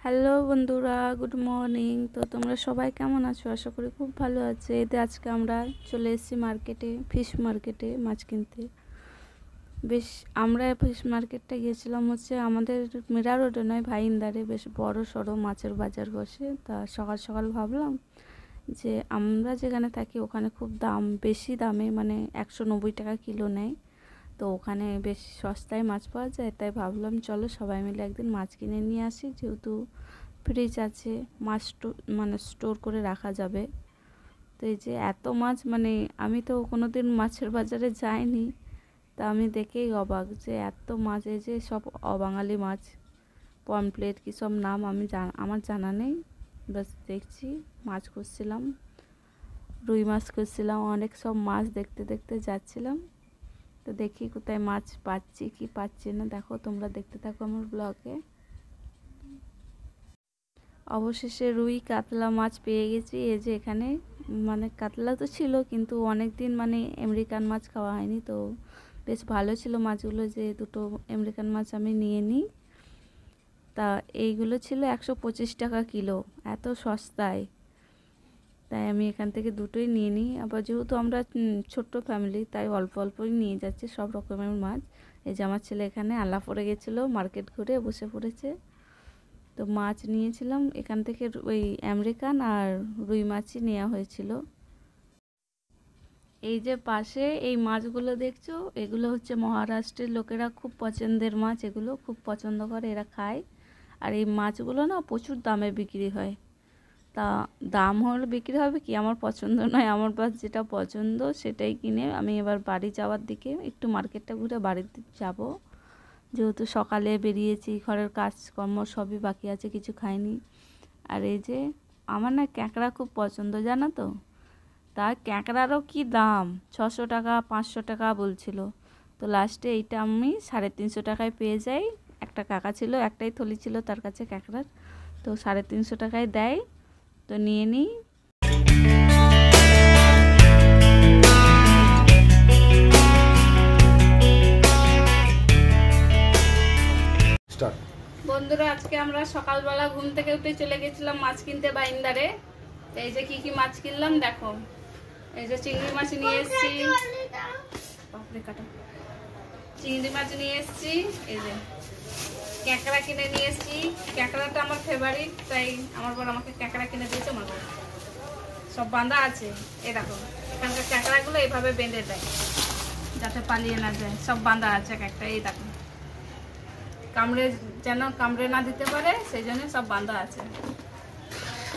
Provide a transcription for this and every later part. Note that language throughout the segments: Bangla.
হ্যালো বন্ধুরা, গুড মর্নিং। তো তোমরা সবাই কেমন আছো? আশা করি খুব ভালো আছে। এতে আজকে আমরা চলে এসেছি মার্কেটে, ফিশ মার্কেটে মাছ কিনতে। বেশ আমরা ফিশ মার্কেটটা গিয়েছিলাম হচ্ছে আমাদের মীরা রোডে নয়, ভাইন্দারে। বেশ বড় সড়ো মাছের বাজার বসে। তা সকাল সকাল ভাবলাম যে আমরা যেখানে থাকি ওখানে খুব দাম, বেশি দামে, মানে 190 টাকা কিলো নেয়। তো ওখানে বেশ সস্তায় মাছ পাওয়া যায়, তাই ভাবলাম চলো সবাই মিলে একদিন মাছ কিনে নিয়ে আসি। যেহেতু ফ্রিজ আছে, মাছ স্টোর করে রাখা যাবে। তো এই যে এত মাছ, মানে আমি তো কোনোদিন মাছের বাজারে যাইনি, তা আমি দেখেই অবাক যে এত মাছ। এই যে সব অবাঙালি মাছ, পমপ্লেট কী সব নাম আমার জানা নেই। বাস দেখছি, মাছ খুঁজছিলাম, রুই মাছ খুঁজছিলাম, অনেক সব মাছ দেখতে দেখতে যাচ্ছিলাম। তো দেখি কোথায় মাছ পাচ্ছি কি পাচ্ছি না, দেখো তোমরা দেখতে থাকো আমার ব্লগে। অবশেষে রুই কাতলা মাছ পেয়ে গেছি। এই যে এখানে, মানে কাতলা তো ছিল কিন্তু অনেক দিন মানে আমেরিকান মাছ খাওয়া হয়নি, তো বেশ ভালো ছিল মাছগুলো। যে দুটো আমেরিকান মাছ আমি নিয়ে নিই। তা এইগুলো ছিল 125 টাকা কিলো, এত সস্তায়। তাই আমি এখান থেকে দুটোই নিয়ে নিই। আবার যেহেতু আমরা ছোট্ট ফ্যামিলি, তাই অল্প অল্পই নিয়ে যাচ্ছি সব রকমের মাছ। এই যে আমার ছেলে এখানে আলা পড়ে গেছিলো, মার্কেট ঘুরে বসে পড়েছে। তো মাছ নিয়েছিলাম এখান থেকে, ওই আমেরিকান আর রুই মাছই নেওয়া হয়েছিল। এই যে পাশে এই মাছগুলো দেখছো, এগুলো হচ্ছে মহারাষ্ট্রের লোকেরা খুব পছন্দের মাছ, এগুলো খুব পছন্দ করে, এরা খায়। আর এই মাছগুলো না প্রচুর দামে বিক্রি হয়। তা দাম হলে বিক্রি হবে কি, আমার পছন্দ নয়, আমার বাস যেটা পছন্দ সেটাই কিনে আমি এবার বাড়ি যাওয়ার দিকে একটু মার্কেটটা ঘুরে বাড়িতে যাব। যেহেতু সকালে বেরিয়েছি, ঘরের কাজকর্ম সবই বাকি আছে, কিছু খাইনি। আর এই যে আমার না ক্যাঁকড়া খুব পছন্দ, জানো তো। তা ক্যাঁকড়ারও কি দাম, 600 টাকা 500 টাকা বলছিল। তো লাস্টে এইটা আমি 350 টাকায় পেয়ে যাই। একটা কাকা ছিল, একটাই থলি ছিল তার কাছে ক্যাঁকড়ার, তো 350 টাকায় দেয়। তো নিয়ে নিই। বন্ধুরা, আজকে আমরা সকালবেলা ঘুম থেকে উঠে চলে গেছিলাম মাছ কিনতে ভাইন্দারে। এই যে কি কি মাছ কিনলাম দেখো। এই যে চিংড়ি মাছ নিয়ে এসেছি, চিংড়ি মাছ নিয়ে এসেছি। এই যে ক্যাঁকড়া কিনে নিয়ে এসেছি, ক্যাঁকড়াটা আমার ফেভারিট, তাই আমার বর আমাকে ক্যাঁকড়া কিনে দিয়েছে। আমার বর সব বাঁধা আছে, এই দেখো এখানকার ক্যাঁকড়াগুলো এইভাবে বেঁধে দেয় যাতে পালিয়ে না যায়। সব বাঁধা আছে একটা, এই দেখো যেন কামড়ে না দিতে পারে, সেই জন্য সব বাঁধা আছে।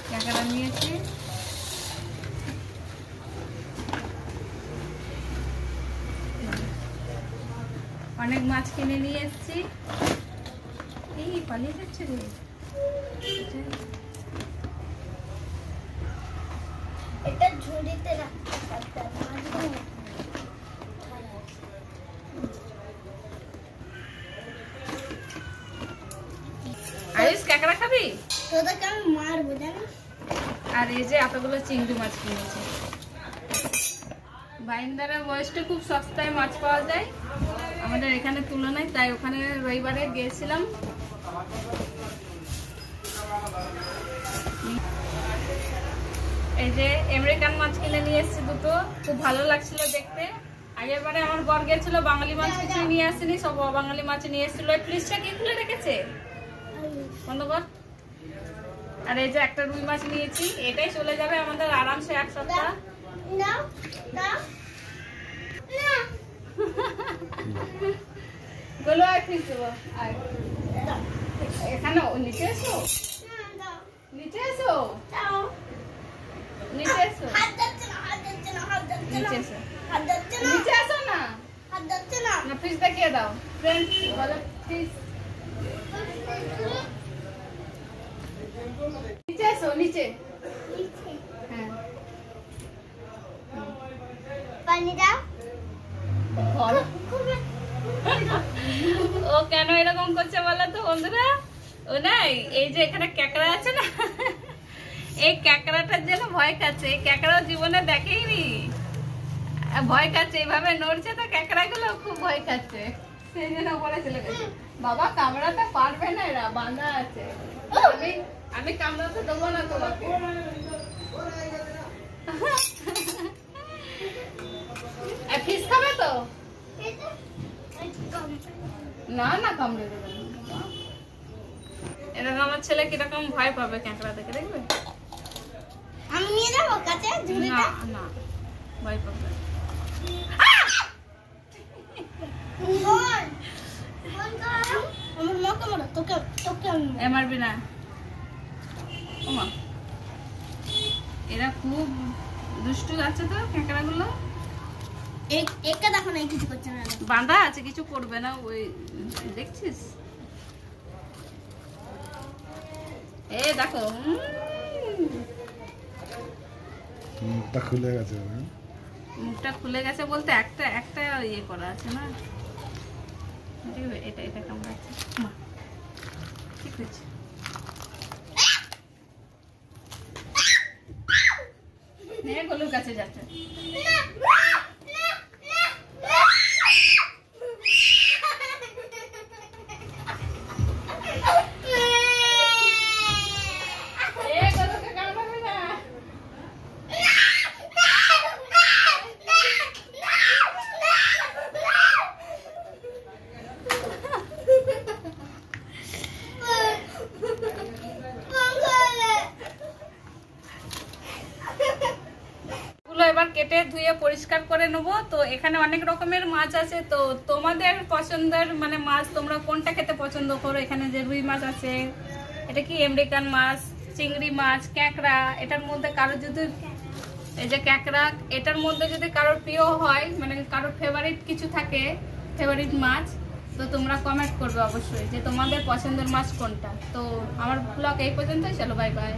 ক্যাঁকড়া নিয়েছি। অনেক মাছ কিনে নিয়ে এসেছি। এই পালিয়ে যাচ্ছে রে, এটা ঝুড়িতে রাখতে। আয়ুষ ক্যাঁকড়া খাবি? তোদেরকে আমি মারবো জানিস। আর এই যে এতগুলো চিংড়ি মাছ কিনেছি। ভাইন্দারের বয়সটা খুব সস্তায় মাছ পাওয়া যায় আমাদের এখানে তুলনায়, তাই ওখানে রবিবারে গিয়েছিলাম। এই যে আমেরিকান মাছ কিনে নিয়ে এসেছি দুটো, খুব ভালো লাগছিল দেখতে। আগের বারে আমার বর গেছিল, বাঙালি মাছ কিছু নিয়ে আসেনি, সব বাঙালি মাছ নিয়ে এসেছিল। প্লিজটা কি খুলে রেখেছে, বন্ধ কর। আর এই যে একটা রুই মাছ নিয়েছি, এটাই চলে যাবে আমাদের আরামসে 1 সপ্তাহ। গুলো আর ফিস দেবো। এখানে নিচে এসো, নিচে এসো, নিচে এসো, নিচে এসো, নিচে এসো না, না ফিস দেখিয়ে দাও। ফ্রেন্ড বলো ফিস, নিচে এসো, নিচে। হ্যাঁ পানি দাও। ও কেন এরকম করছে বলো তো বন্ধুরা? ও নাই, এই যে এখানে ক্যাঁকড়া আছে না, এই ক্যাঁকড়াটার জন্য ভয় খাচ্ছে। এই ক্যাঁকড়াও জীবনে দেখেইনি, ভয় খাচ্ছে, এইভাবে নড়ছে তো ক্যাঁকড়া গুলো, খুব ভয় খাচ্ছে। সেই জন্য উপরে চলে গেছে। বাবা কামড়াতে পারবে না, এরা বাঁধা আছে। আমি কামড়াতে দেবো না তোমাকে। ফিস খাবে তো? না না, কামড়ে দেবে না। এরকম আমার ছেলে কিরকম ভয় পাবে ক্যাঁকড়া দেখে, দেখবে? আমি নিয়ে যাবো কাছে ঝুড়িটা। না না, ভয় পাবে। ফোন ফোন করো। আমার মাকে মারো, তোকে তোকে আমি মারবো। মারবি না। ওমা, এরা খুব দুষ্টু আছে তো ক্যাঁকড়া গুলো। একা দেখো না, কিছু করছে না। বাঁধা আছে, কিছু করবে না। ওই দেখছিস, এ দেখো মুখটা খুলে গেছে। মুখটা খুলে গেছে বলতে একটা একটা ইয়ে করা আছে না। এটা এটা কামড়াচ্ছে। মা, ঠিক হয়েছে। গলুর কাছে যাচ্ছে। এবার কেটে ধুয়ে পরিষ্কার করে নেবো। তো এখানে অনেক রকমের মাছ আছে, তো তোমাদের পছন্দের মানে মাছ তোমরা কোনটা খেতে পছন্দ করো। এখানে যে রুই মাছ আছে, এটা কি আমেরিকান মাছ, চিংড়ি মাছ, ক্যাঁকড়া। এটার মধ্যে কারো যদি, এই যে ক্যাঁকড়া, এটার মধ্যে যদি কারোর প্রিয় হয়, মানে কারোর ফেভারিট কিছু থাকে, ফেভারিট মাছ, তো তোমরা কমেন্ট করবে অবশ্যই যে তোমাদের পছন্দের মাছ কোনটা। তো আমার ব্লগ এই পর্যন্তই, চলো বাই বাই।